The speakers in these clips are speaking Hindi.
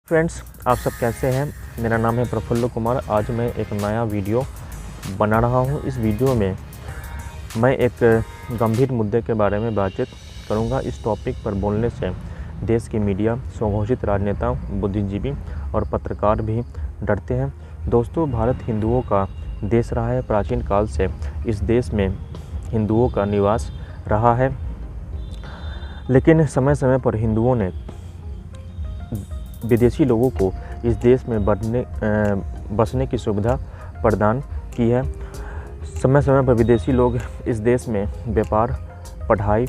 फ्रेंड्स, आप सब कैसे हैं। मेरा नाम है प्रफुल्ल कुमार। आज मैं एक नया वीडियो बना रहा हूं। इस वीडियो में मैं एक गंभीर मुद्दे के बारे में बातचीत करूंगा। इस टॉपिक पर बोलने से देश की मीडिया, स्वघोषित राजनेता, बुद्धिजीवी और पत्रकार भी डरते हैं। दोस्तों, भारत हिंदुओं का देश रहा है। प्राचीन काल से इस देश में हिंदुओं का निवास रहा है, लेकिन समय समय पर हिंदुओं ने विदेशी लोगों को इस देश में बसने की सुविधा प्रदान की है। समय समय पर विदेशी लोग इस देश में व्यापार, पढ़ाई,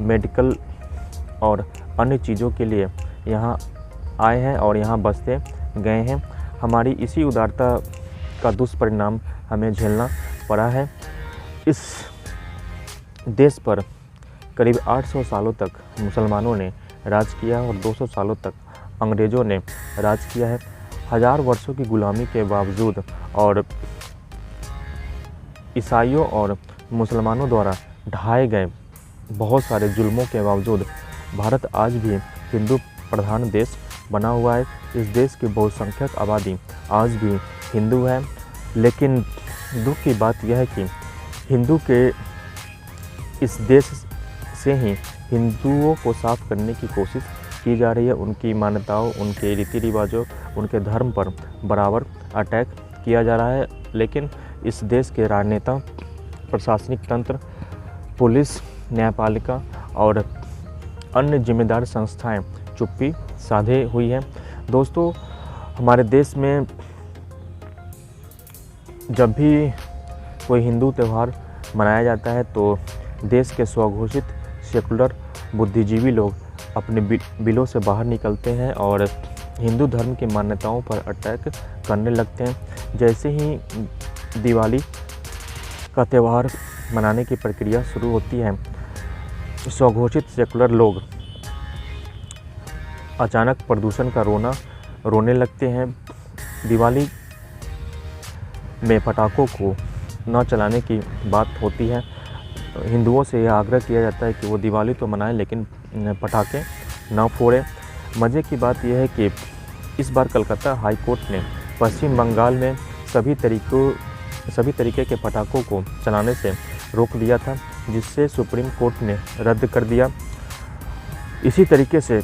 मेडिकल और अन्य चीज़ों के लिए यहाँ आए हैं और यहाँ बसते गए हैं। हमारी इसी उदारता का दुष्परिणाम हमें झेलना पड़ा है। इस देश पर करीब 800 सालों तक मुसलमानों ने राज किया और 200 सालों तक अंग्रेज़ों ने राज किया है। हजार वर्षों की गुलामी के बावजूद और ईसाइयों और मुसलमानों द्वारा ढाए गए बहुत सारे जुल्मों के बावजूद भारत आज भी हिंदू प्रधान देश बना हुआ है। इस देश की बहुसंख्यक आबादी आज भी हिंदू है, लेकिन दुख की बात यह है कि हिंदू के इस देश से ही हिंदुओं को साफ करने की कोशिश की जा रही है। उनकी मान्यताओं, उनके रीति रिवाजों, उनके धर्म पर बराबर अटैक किया जा रहा है। लेकिन इस देश के राजनेता, प्रशासनिक तंत्र, पुलिस, न्यायपालिका और अन्य जिम्मेदार संस्थाएं चुप्पी साधे हुई हैं। दोस्तों, हमारे देश में जब भी कोई हिंदू त्यौहार मनाया जाता है तो देश के स्वघोषित सेकुलर बुद्धिजीवी लोग अपने बिलों से बाहर निकलते हैं और हिंदू धर्म की मान्यताओं पर अटैक करने लगते हैं। जैसे ही दिवाली का त्यौहार मनाने की प्रक्रिया शुरू होती है, स्वघोषित सेकुलर लोग अचानक प्रदूषण का रोने लगते हैं। दिवाली में पटाखों को न चलाने की बात होती है। हिंदुओं से यह आग्रह किया जाता है कि वो दिवाली तो मनाएं, लेकिन पटाखे न फोड़ें। मज़े की बात यह है कि इस बार कलकत्ता हाई कोर्ट ने पश्चिम बंगाल में सभी तरीके के पटाखों को चलाने से रोक दिया था, जिससे सुप्रीम कोर्ट ने रद्द कर दिया। इसी तरीके से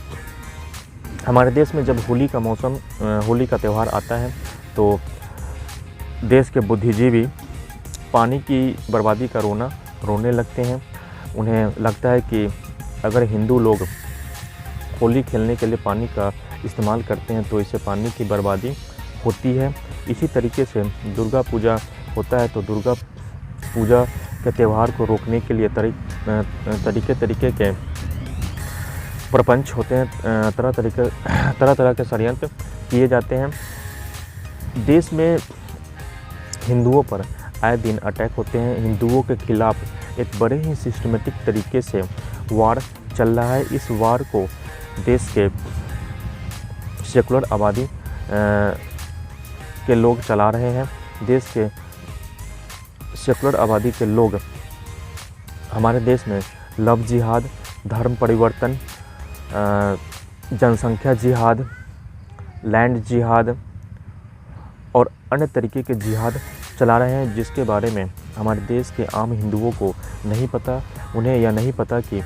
हमारे देश में जब होली का त्यौहार आता है तो देश के बुद्धिजीवी पानी की बर्बादी का रोने लगते हैं। उन्हें लगता है कि अगर हिंदू लोग होली खेलने के लिए पानी का इस्तेमाल करते हैं तो इससे पानी की बर्बादी होती है। इसी तरीके से दुर्गा पूजा होता है तो दुर्गा पूजा के त्यौहार को रोकने के लिए तरीके के प्रपंच होते हैं। तरह तरह के षड्यंत्र किए जाते हैं। देश में हिंदुओं पर आए दिन अटैक होते हैं। हिंदुओं के खिलाफ एक बड़े ही सिस्टमेटिक तरीके से वार चल रहा है। इस वार को देश के सेकुलर आबादी के लोग चला रहे हैं। देश के सेकुलर आबादी के लोग हमारे देश में लव जिहाद, धर्म परिवर्तन, जनसंख्या जिहाद, लैंड जिहाद और अन्य तरीके के जिहाद चला रहे हैं, जिसके बारे में हमारे देश के आम हिंदुओं को नहीं पता। उन्हें यह नहीं पता कि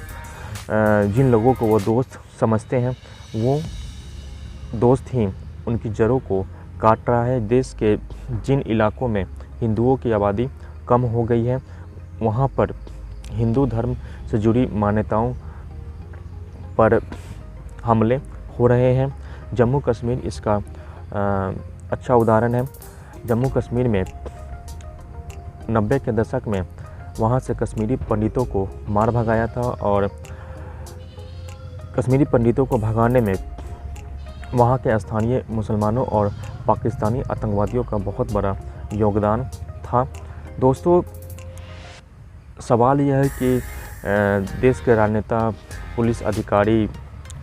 जिन लोगों को वो दोस्त समझते हैं, वो दोस्त ही उनकी जड़ों को काट रहा है। देश के जिन इलाकों में हिंदुओं की आबादी कम हो गई है, वहाँ पर हिंदू धर्म से जुड़ी मान्यताओं पर हमले हो रहे हैं। जम्मू कश्मीर इसका अच्छा उदाहरण है। जम्मू कश्मीर में 90 के दशक में वहाँ से कश्मीरी पंडितों को मार भगाया था और कश्मीरी पंडितों को भगाने में वहाँ के स्थानीय मुसलमानों और पाकिस्तानी आतंकवादियों का बहुत बड़ा योगदान था। दोस्तों, सवाल यह है कि देश के राजनेता, पुलिस अधिकारी,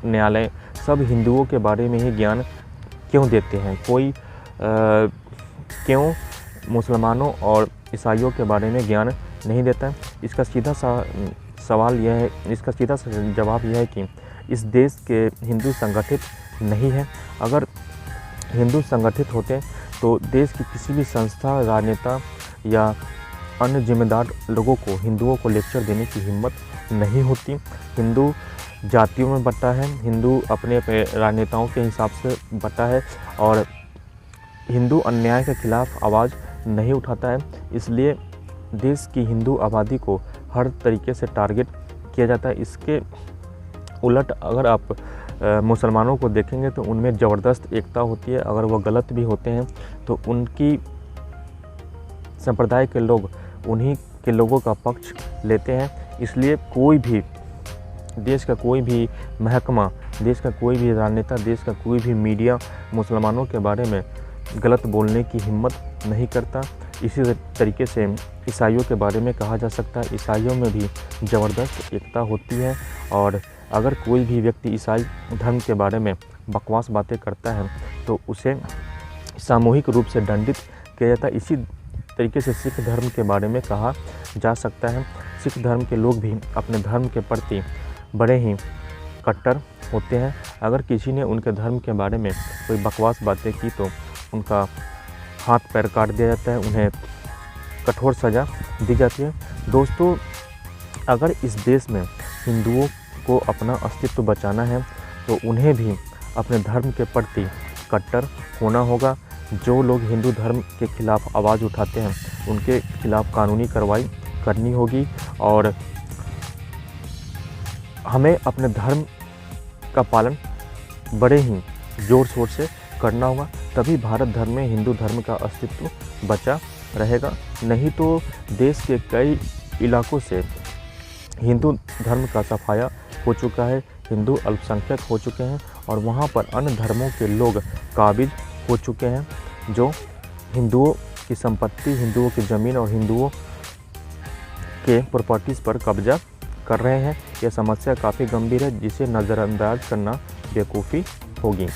न्यायालय सब हिंदुओं के बारे में ही ज्ञान क्यों देते हैं? कोई क्यों मुसलमानों और ईसाइयों के बारे में ज्ञान नहीं देता है? इसका सीधा सा जवाब यह है कि इस देश के हिंदू संगठित नहीं है। अगर हिंदू संगठित होते तो देश की किसी भी संस्था, राजनेता या अन्य जिम्मेदार लोगों को हिंदुओं को लेक्चर देने की हिम्मत नहीं होती। हिंदू जातियों में बँटा है, हिंदू अपने राजनेताओं के हिसाब से बँटा है और हिंदू अन्याय के खिलाफ आवाज़ नहीं उठाता है। इसलिए देश की हिंदू आबादी को हर तरीके से टारगेट किया जाता है। इसके उलट अगर आप मुसलमानों को देखेंगे तो उनमें ज़बरदस्त एकता होती है। अगर वो गलत भी होते हैं तो उनकी संप्रदाय के लोग उन्हीं के लोगों का पक्ष लेते हैं। इसलिए कोई भी देश का कोई भी महकमा, देश का कोई भी राजनेता, देश का कोई भी मीडिया मुसलमानों के बारे में गलत बोलने की हिम्मत नहीं करता। इसी तरीके से ईसाइयों के बारे में कहा जा सकता है, ईसाइयों में भी ज़बरदस्त एकता होती है और अगर कोई भी व्यक्ति ईसाई धर्म के बारे में बकवास बातें करता है तो उसे सामूहिक रूप से दंडित किया जाता है। इसी तरीके से सिख धर्म के बारे में कहा जा सकता है। सिख धर्म के लोग भी अपने धर्म के प्रति बड़े ही कट्टर होते हैं। अगर किसी ने उनके धर्म के बारे में कोई बकवास बातें की तो उनका हाथ पैर काट दिया जाता है, उन्हें कठोर सज़ा दी जाती है। दोस्तों, अगर इस देश में हिंदुओं को अपना अस्तित्व बचाना है तो उन्हें भी अपने धर्म के प्रति कट्टर होना होगा। जो लोग हिंदू धर्म के खिलाफ आवाज़ उठाते हैं उनके खिलाफ कानूनी कार्रवाई करनी होगी और हमें अपने धर्म का पालन बड़े ही ज़ोर शोर से करना होगा, तभी भारत धर्म में हिंदू धर्म का अस्तित्व बचा रहेगा। नहीं तो देश के कई इलाकों से हिंदू धर्म का सफाया हो चुका है, हिंदू अल्पसंख्यक हो चुके हैं और वहाँ पर अन्य धर्मों के लोग काबिज हो चुके हैं जो हिंदुओं की संपत्ति, हिंदुओं की ज़मीन और हिंदुओं के प्रॉपर्टीज़ पर कब्जा कर रहे हैं। यह समस्या काफ़ी गंभीर है जिसे नज़रअंदाज करना बेवकूफ़ी होगी।